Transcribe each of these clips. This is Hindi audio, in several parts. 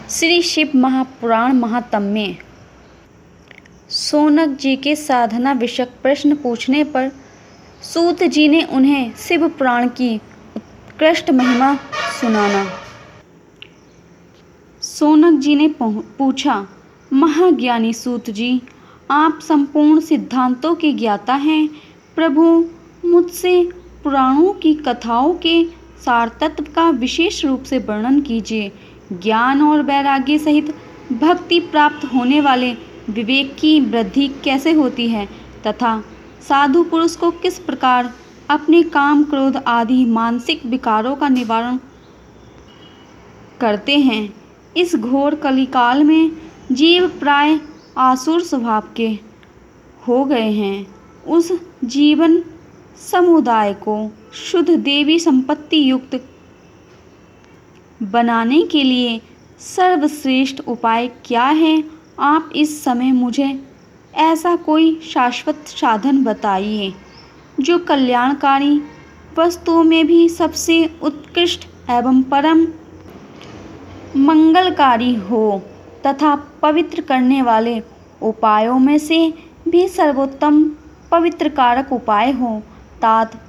श्री शिव महापुराण महात्म्य। शौनक जी के साधना विषयक प्रश्न पूछने पर सूत जी ने उन्हें शिव पुराण की उत्कृष्ट महिमा सुनाना। शौनक जी ने पूछा, महाज्ञानी सूत जी, आप संपूर्ण सिद्धांतों के ज्ञाता हैं। प्रभु, मुझसे पुराणों की कथाओं के सार तत्व का विशेष रूप से वर्णन कीजिए। ज्ञान और वैराग्य सहित भक्ति प्राप्त होने वाले विवेक की वृद्धि कैसे होती है तथा साधु पुरुष को किस प्रकार अपने काम क्रोध आदि मानसिक विकारों का निवारण करते हैं। इस घोर कलिकाल में जीव प्राय आसुर स्वभाव के हो गए हैं। उस जीवन समुदाय को शुद्ध देवी संपत्ति युक्त बनाने के लिए सर्वश्रेष्ठ उपाय क्या है? आप इस समय मुझे ऐसा कोई शाश्वत साधन बताइए जो कल्याणकारी वस्तुओं में भी सबसे उत्कृष्ट एवं परम मंगलकारी हो तथा पवित्र करने वाले उपायों में से भी सर्वोत्तम पवित्रकारक उपाय हो। तात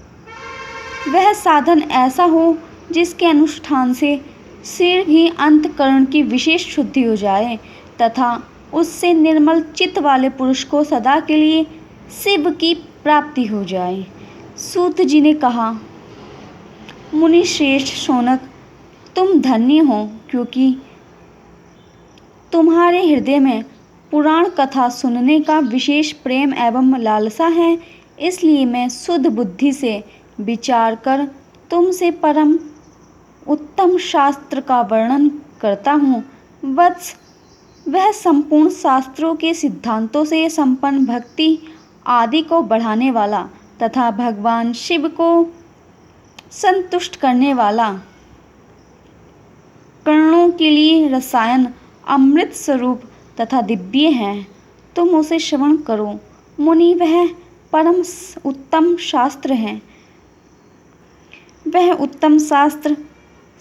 वह साधन ऐसा हो जिसके अनुष्ठान से सिर ही अंतःकरण की विशेष शुद्धि हो जाए तथा उससे निर्मल चित्त वाले पुरुष को सदा के लिए शिव की प्राप्ति हो जाए। सूत जी ने कहा, मुनि श्रेष्ठ शौनक, तुम धन्य हो, क्योंकि तुम्हारे हृदय में पुराण कथा सुनने का विशेष प्रेम एवं लालसा है। इसलिए मैं शुद्ध बुद्धि से विचार कर तुमसे परम उत्तम शास्त्र का वर्णन करता हूँ। वत्स, वह संपूर्ण शास्त्रों के सिद्धांतों से संपन्न भक्ति आदि को बढ़ाने वाला तथा भगवान शिव को संतुष्ट करने वाला, कर्णों के लिए रसायन अमृत स्वरूप तथा दिव्य है। तुम उसे श्रवण करो। मुनि, वह परम उत्तम शास्त्र है। वह उत्तम शास्त्र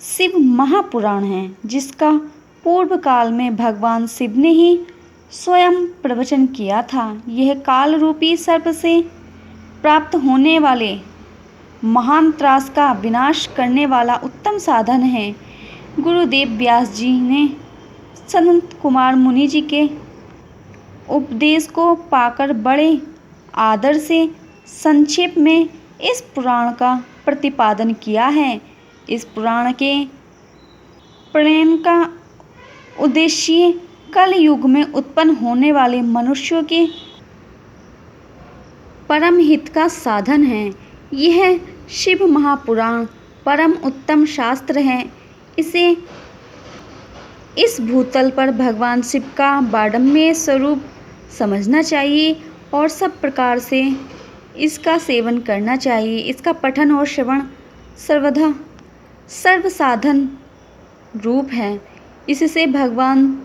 शिव महापुराण है, जिसका पूर्व काल में भगवान शिव ने ही स्वयं प्रवचन किया था। यह काल रूपी सर्प से प्राप्त होने वाले महान त्रास का विनाश करने वाला उत्तम साधन है। गुरुदेव व्यास जी ने सनत कुमार मुनि जी के उपदेश को पाकर बड़े आदर से संक्षेप में इस पुराण का प्रतिपादन किया है। इस पुराण के प्रणयन का उद्देश्य कल युग में उत्पन्न होने वाले मनुष्यों के परम हित का साधन है। यह शिव महापुराण परम उत्तम शास्त्र है। इसे इस भूतल पर भगवान शिव का बाडम्य स्वरूप समझना चाहिए और सब प्रकार से इसका सेवन करना चाहिए। इसका पठन और श्रवण सर्वदा सर्वसाधन रूप है। इससे भगवान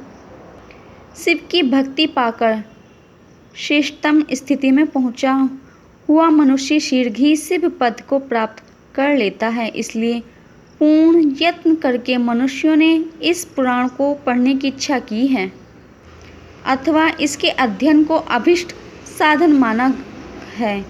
शिव की भक्ति पाकर श्रेष्ठतम स्थिति में पहुंचा हुआ मनुष्य शीघ्र ही शिव पद को प्राप्त कर लेता है। इसलिए पूर्ण यत्न करके मनुष्यों ने इस पुराण को पढ़ने की इच्छा की है अथवा इसके अध्ययन को अभिष्ट साधन माना है।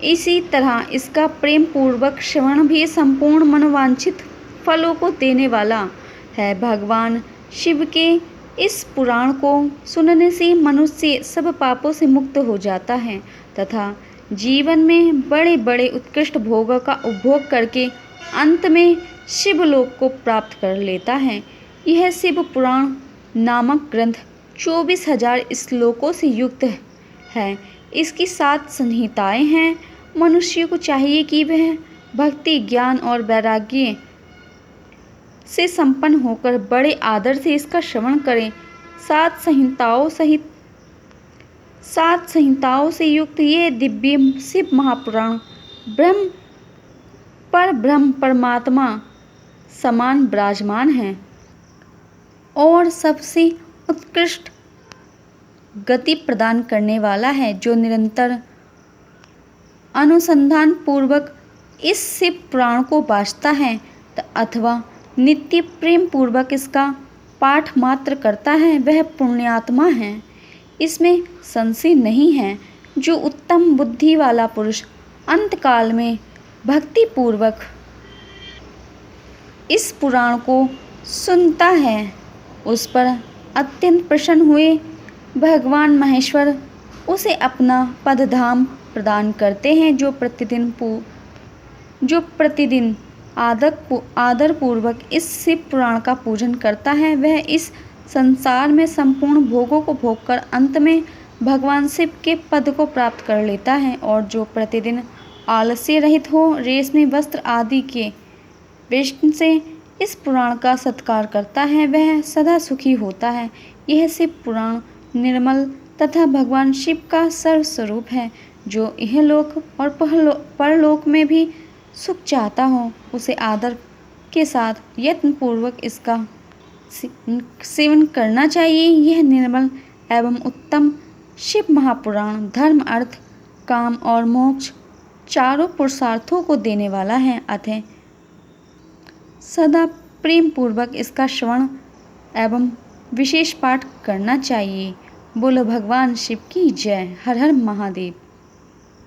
इसी तरह इसका प्रेम पूर्वक श्रवण भी संपूर्ण मनोवांछित फलों को देने वाला है। भगवान शिव के इस पुराण को सुनने से मनुष्य सब पापों से मुक्त हो जाता है तथा जीवन में बड़े बड़े उत्कृष्ट भोगों का उपभोग करके अंत में शिवलोक को प्राप्त कर लेता है। यह शिव पुराण नामक ग्रंथ 24,000 श्लोकों से युक्त है। इसकी 7 संहिताएं हैं। मनुष्य को चाहिए कि वह भक्ति, ज्ञान और वैराग्य से संपन्न होकर बड़े आदर से इसका श्रवण करें। 7 संहिताओं से युक्त ये दिव्य शिव महापुराण ब्रह्म परमात्मा समान विराजमान है और सबसे उत्कृष्ट गति प्रदान करने वाला है। जो निरंतर अनुसंधान पूर्वक इस शिव पुराण को वाचता है अथवा नित्य प्रेम पूर्वक इसका पाठ मात्र करता है वह पुण्यात्मा है, इसमें संशय नहीं है। जो उत्तम बुद्धि वाला पुरुष अंतकाल में भक्तिपूर्वक इस पुराण को सुनता है उस पर अत्यंत प्रसन्न हुए भगवान महेश्वर उसे अपना पदधाम प्रदान करते हैं। जो प्रतिदिन आदरपूर्वक इस शिव पुराण का पूजन करता है वह इस संसार में संपूर्ण भोगों को भोगकर अंत में भगवान शिव के पद को प्राप्त कर लेता है। और जो प्रतिदिन आलस्य रहित हो रेशमी वस्त्र आदि के वेषन से इस पुराण का सत्कार करता है वह सदा सुखी होता है। यह शिव पुराण निर्मल तथा भगवान शिव का सर्वस्वरूप है। जो इहलोक और परलोक में भी सुख चाहता हो उसे आदर के साथ यत्नपूर्वक इसका सेवन करना चाहिए। यह निर्मल एवं उत्तम शिव महापुराण धर्म अर्थ काम और मोक्ष चारों पुरुषार्थों को देने वाला है। अतः सदा प्रेम पूर्वक इसका श्रवण एवं विशेष पाठ करना चाहिए। बोलो भगवान शिव की जय। हर हर महादेव।